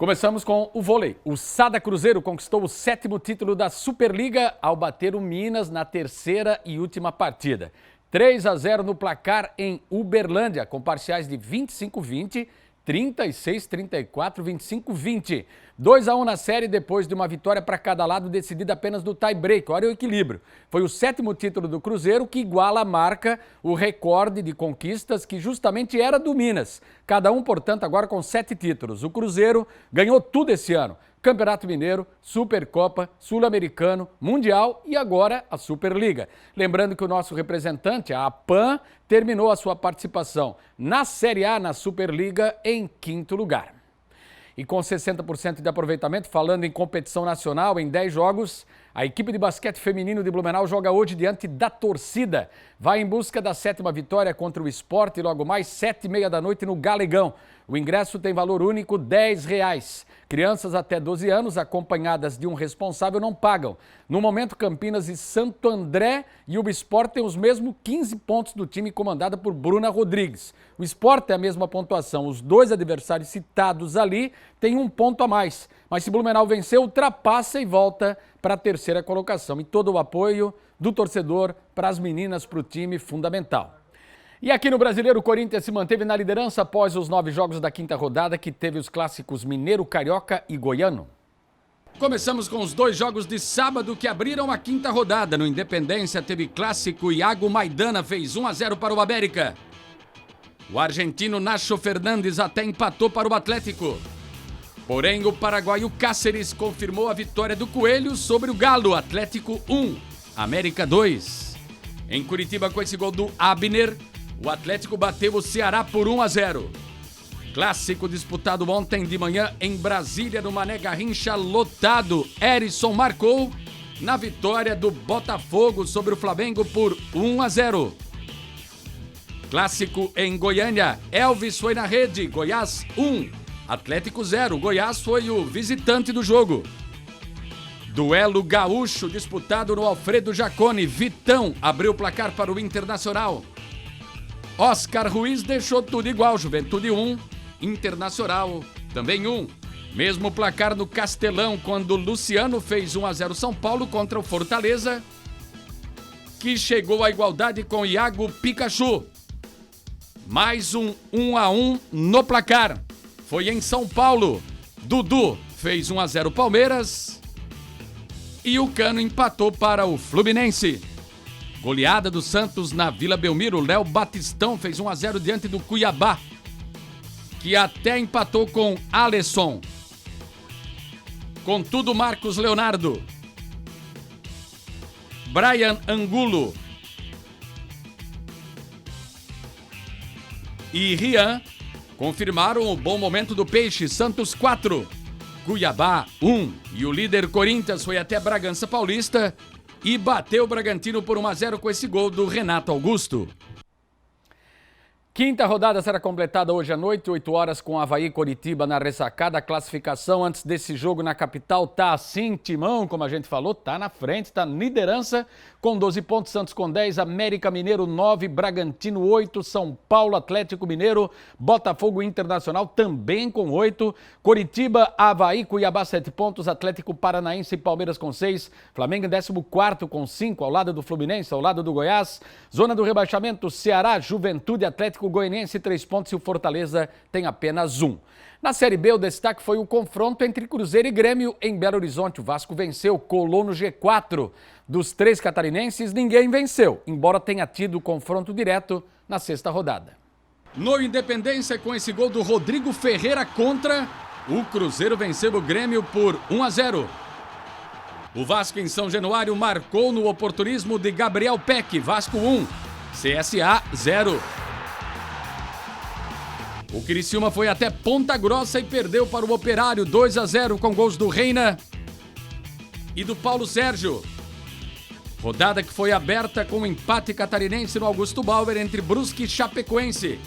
Começamos com o vôlei. O Sada Cruzeiro conquistou o 7º título da Superliga ao bater o Minas na terceira e última partida. 3-0 no placar em Uberlândia, com parciais de 25-20, 36-34, 25-20. 2-1 na série depois de uma vitória para cada lado decidida apenas no tie-break. Olha o equilíbrio. Foi o 7º título do Cruzeiro que iguala a marca, o recorde de conquistas que justamente era do Minas. Cada um, portanto, agora com 7 títulos. O Cruzeiro ganhou tudo esse ano. Campeonato Mineiro, Supercopa, Sul-Americano, Mundial e agora a Superliga. Lembrando que o nosso representante, a APAM, terminou a sua participação na Série A, na Superliga, em 5º lugar. E com 60% de aproveitamento, falando em competição nacional, em 10 jogos, a equipe de basquete feminino de Blumenau joga hoje diante da torcida. Vai em busca da 7ª vitória contra o Sport e logo mais 7h30 da noite no Galegão. O ingresso tem valor único R$10. Crianças até 12 anos, acompanhadas de um responsável, não pagam. No momento, Campinas e Santo André e o Sport têm os mesmos 15 pontos do time comandado por Bruna Rodrigues. O Sport tem a mesma pontuação. Os dois adversários citados ali têm 1 ponto a mais. Mas se Blumenau vencer, ultrapassa e volta para a terceira colocação. E todo o apoio do torcedor para as meninas, para o time, fundamental. E aqui no Brasileiro, o Corinthians se manteve na liderança após os 9 jogos da 5ª rodada, que teve os clássicos Mineiro, Carioca e Goiano. Começamos com os 2 jogos de sábado que abriram a 5ª rodada. No Independência teve clássico, Iago Maidana fez 1-0 para o América. O argentino Nacho Fernandes até empatou para o Atlético. Porém, o paraguaio Cáceres confirmou a vitória do Coelho sobre o Galo. Atlético 1, América 2. Em Curitiba, com esse gol do Abner, o Atlético bateu o Ceará por 1-0. Clássico disputado ontem de manhã em Brasília, no Mané Garrincha, lotado. Erisson marcou na vitória do Botafogo sobre o Flamengo por 1-0. Clássico em Goiânia, Elvis foi na rede, Goiás 1, Atlético 0. Goiás foi o visitante do jogo. Duelo gaúcho disputado no Alfredo Jaconi, Vitão abriu o placar para o Internacional. Oscar Ruiz deixou tudo igual, Juventude 1, Internacional também 1. Mesmo placar no Castelão, quando Luciano fez 1-0 São Paulo contra o Fortaleza, que chegou à igualdade com Iago Pikachu. Mais um 1-1 no placar. Foi em São Paulo. Dudu fez 1-0 Palmeiras e o Cano empatou para o Fluminense. Goleada do Santos na Vila Belmiro, Léo Batistão fez 1-0 diante do Cuiabá, que até empatou com Alisson. Contudo, Marcos Leonardo, Brian Angulo e Rian confirmaram o bom momento do Peixe. Santos 4, Cuiabá 1. E o líder Corinthians foi até Bragança Paulista e bateu o Bragantino por 1-0 com esse gol do Renato Augusto. 5ª rodada será completada hoje à noite, 8 horas, com Avaí e Coritiba na ressacada. A classificação antes desse jogo na capital tá assim, Timão, como a gente falou, tá na frente, tá na liderança com 12 pontos, Santos com 10, América Mineiro 9, Bragantino 8, São Paulo, Atlético Mineiro, Botafogo Internacional também com 8, Coritiba, Avaí, Cuiabá 7 pontos, Atlético Paranaense e Palmeiras com 6, Flamengo em 14º com 5, ao lado do Fluminense, ao lado do Goiás. Zona do rebaixamento, Ceará, Juventude, Atlético Goianiense 3 pontos e o Fortaleza tem apenas 1. Na Série B, o destaque foi o confronto entre Cruzeiro e Grêmio em Belo Horizonte. O Vasco venceu, colou no G4. Dos 3 catarinenses, ninguém venceu, embora tenha tido confronto direto na 6ª rodada. No Independência, com esse gol do Rodrigo Ferreira contra, o Cruzeiro venceu o Grêmio por 1-0. O Vasco em São Januário marcou no oportunismo de Gabriel Peck. Vasco 1, CSA 0. O Criciúma foi até Ponta Grossa e perdeu para o Operário 2-0 com gols do Reina e do Paulo Sérgio. Rodada que foi aberta com um empate catarinense no Augusto Bauer entre Brusque e Chapecoense.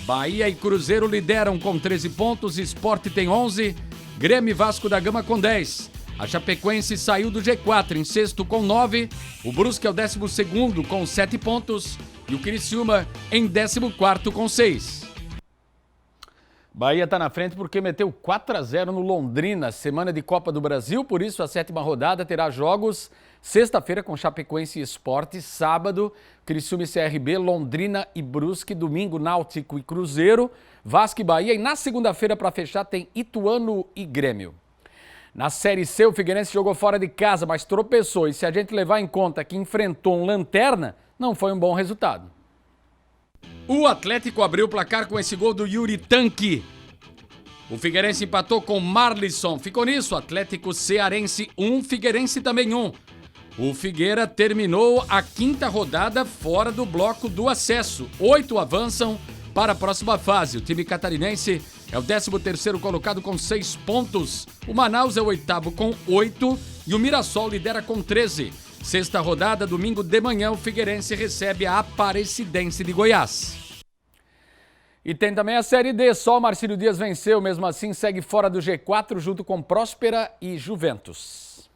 Bahia e Cruzeiro lideram com 13 pontos, Sport tem 11, Grêmio e Vasco da Gama com 10. A Chapecoense saiu do G4 em 6º com 9, o Brusque é o 12º com 7 pontos e o Criciúma em 14º com 6. Bahia está na frente porque meteu 4-0 no Londrina, semana de Copa do Brasil, por isso a 7ª rodada terá jogos sexta-feira com Chapecoense e Sport, sábado Criciúma e CRB, Londrina e Brusque, domingo Náutico e Cruzeiro, Vasco e Bahia e na segunda-feira para fechar tem Ituano e Grêmio. Na Série C o Figueirense jogou fora de casa, mas tropeçou e se a gente levar em conta que enfrentou um lanterna, não foi um bom resultado. O Atlético abriu o placar com esse gol do Yuri Tanque. O Figueirense empatou com Marlisson. Ficou nisso, Atlético Cearense 1, Figueirense também 1. O Figueira terminou a 5ª rodada fora do bloco do acesso. 8 avançam para a próxima fase. O time catarinense é o 13º colocado com 6 pontos. O Manaus é o 8º com 8 e o Mirassol lidera com 13. Sexta rodada, domingo de manhã, o Figueirense recebe a Aparecidense de Goiás. E tem também a Série D, só o Marcílio Dias venceu, mesmo assim segue fora do G4 junto com Próspera e Juventus.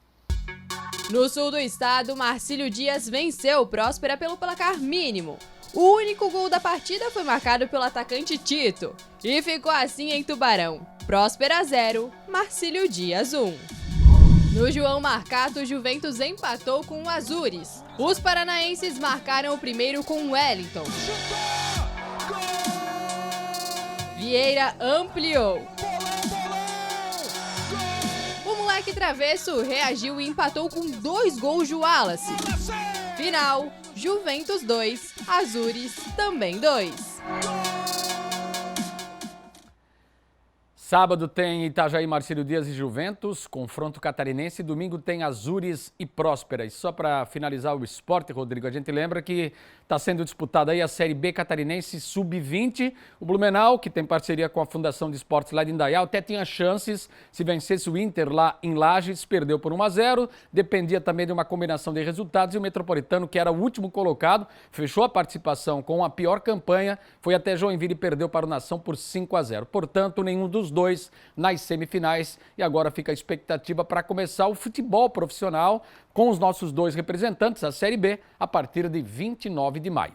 No sul do estado, Marcílio Dias venceu Próspera pelo placar mínimo. O único gol da partida foi marcado pelo atacante Tito. E ficou assim em Tubarão. Próspera 0, Marcílio Dias 1. No João Marcato, o Juventus empatou com o Azures. Os paranaenses marcaram o primeiro com o Wellington. Vieira ampliou. O moleque travesso reagiu e empatou com 2 gols de Wallace. Final, Juventus 2, Azures também 2. Sábado tem Itajaí, Marcílio Dias e Juventus, confronto catarinense. Domingo tem Azures e Próspera. E só para finalizar o esporte, Rodrigo, a gente lembra que está sendo disputada aí a Série B catarinense Sub-20. O Blumenau, que tem parceria com a Fundação de Esportes lá de Indaial, até tinha chances se vencesse o Inter lá em Lages, perdeu por 1-0. Dependia também de uma combinação de resultados e o Metropolitano, que era o último colocado, fechou a participação com a pior campanha, foi até Joinville e perdeu para o Nação por 5-0. Portanto, nenhum dos dois nas semifinais e agora fica a expectativa para começar o futebol profissional com os nossos 2 representantes, a Série B, a partir de 29 de maio.